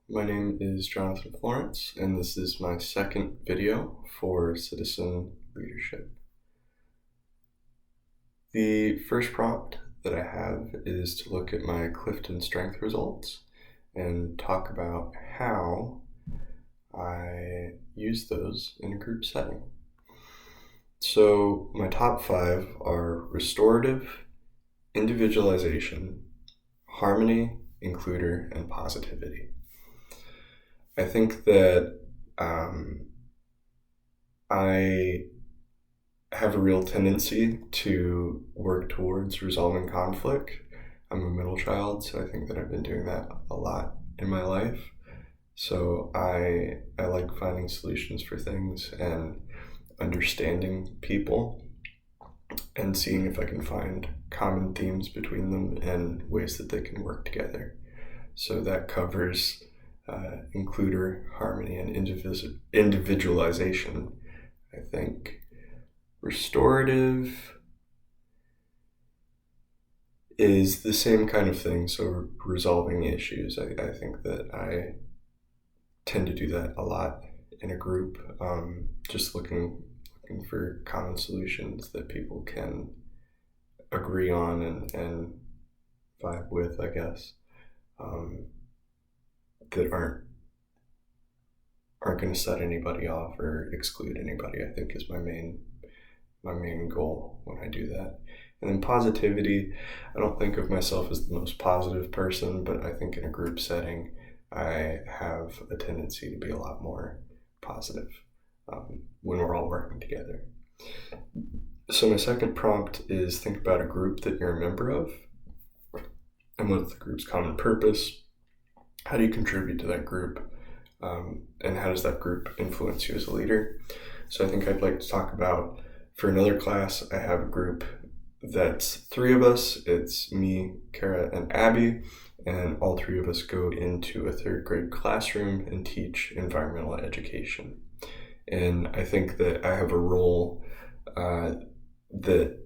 My name is Jonathan Florence, and this is my second video for Citizen Leadership. The first prompt that I have is to look at my Clifton Strength results and talk about how I use those in a group setting. So my top 5 are restorative, individualization, harmony, includer, and positivity. I think that I have a real tendency to work towards resolving conflict. I'm a middle child, so I think that I've been doing that a lot in my life. So I like finding solutions for things and understanding people and seeing if I can find common themes between them and ways that they can work together. So that covers includer, harmony, and individualization, I think. Restorative is the same kind of thing, so resolving issues. I think that I tend to do that a lot in a group, just looking for common solutions that people can agree on and vibe with, I guess, that aren't going to set anybody off or exclude anybody, I think is my main goal when I do that. And then positivity, I don't think of myself as the most positive person, but I think in a group setting, I have a tendency to be a lot more positive when we're all working together. So my second prompt is think about a group that you're a member of and what's the group's common purpose. How do you contribute to that group? And how does that group influence you as a leader? So I think I'd like to talk about, for another class, I have a group that's 3 of us. It's me, Kara, and Abby, and all 3 of us go into a 3rd grade classroom and teach environmental education. And I think that I have a role that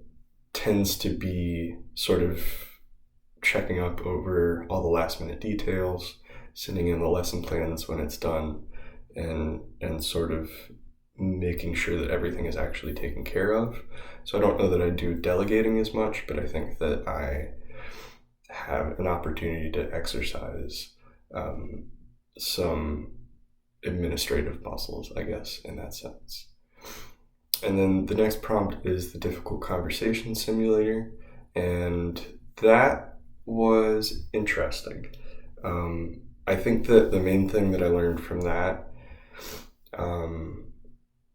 tends to be sort of checking up over all the last minute details, sending in the lesson plans when it's done, and sort of making sure that everything is actually taken care of. So I don't know that I do delegating as much, but I think that I have an opportunity to exercise some administrative muscles, I guess, in that sense. And then the next prompt is the difficult conversation simulator, and that was interesting. I think that the main thing that I learned from that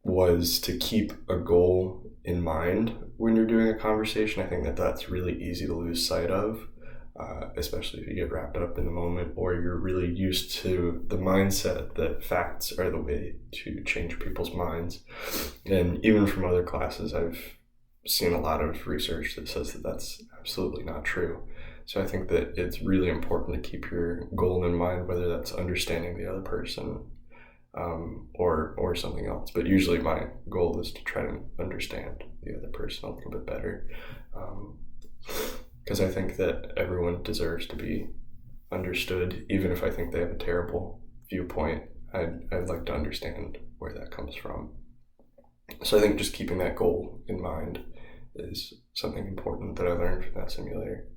was to keep a goal in mind when you're doing a conversation. I think that that's really easy to lose sight of, especially if you get wrapped up in the moment or you're really used to the mindset that facts are the way to change people's minds. And even from other classes, I've seen a lot of research that says that that's absolutely not true. So I think that it's really important to keep your goal in mind, whether that's understanding the other person or something else. But usually my goal is to try to understand the other person a little bit better, because I think that everyone deserves to be understood, even if I think they have a terrible viewpoint. I'd like to understand where that comes from. So I think just keeping that goal in mind is something important that I learned from that simulator.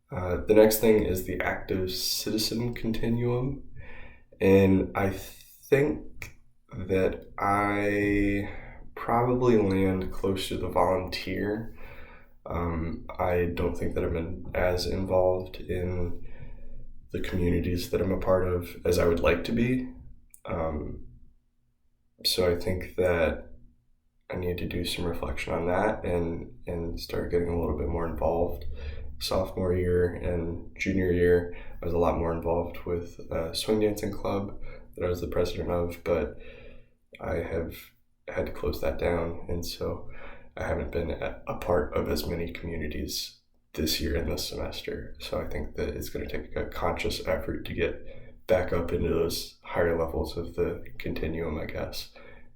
The next thing is the active citizen continuum, and I think that I probably land close to the volunteer. I don't think that I've been as involved in the communities that I'm a part of as I would like to be. So I think that I need to do some reflection on that and start getting a little bit more involved. Sophomore year and junior year, I was a lot more involved with a swing dancing club that I was the president of, but I have had to close that down, and so I haven't been a part of as many communities this year and this semester. So I think that it's going to take a conscious effort to get back up into those higher levels of the continuum, I guess,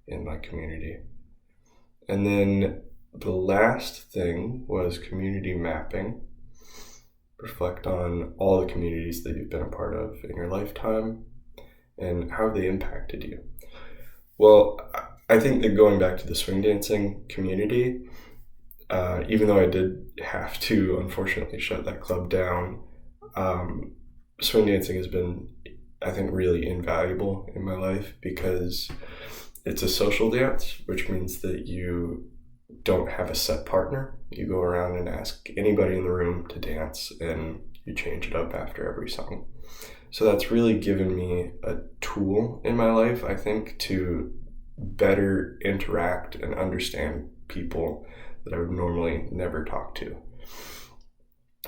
in my community. And then the last thing was community mapping. Reflect on all the communities that you've been a part of in your lifetime and how have they impacted you? Well, I think that going back to the swing dancing community, even though I did have to unfortunately shut that club down, swing dancing has been, I think, really invaluable in my life because it's a social dance, which means that you don't have a set partner. You go around and ask anybody in the room to dance, and you change it up after every song. So that's really given me a tool in my life, I think, to better interact and understand people that I would normally never talk to.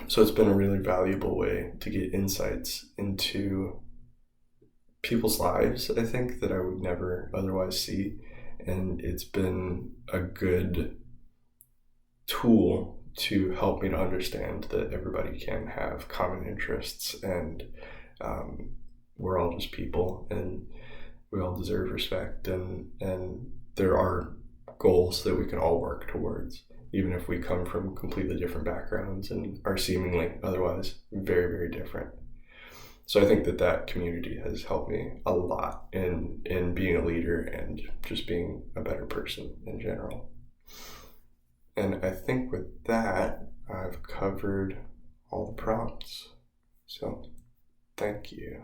So it's been a really valuable way to get insights into people's lives, I think, that I would never otherwise see. And it's been a good tool to help me to understand that everybody can have common interests, and we're all just people, and we all deserve respect, and there are goals that we can all work towards, even if we come from completely different backgrounds and are seemingly otherwise very, very different. So I think that community has helped me a lot in being a leader and just being a better person in general. And I think with that, I've covered all the prompts. So thank you.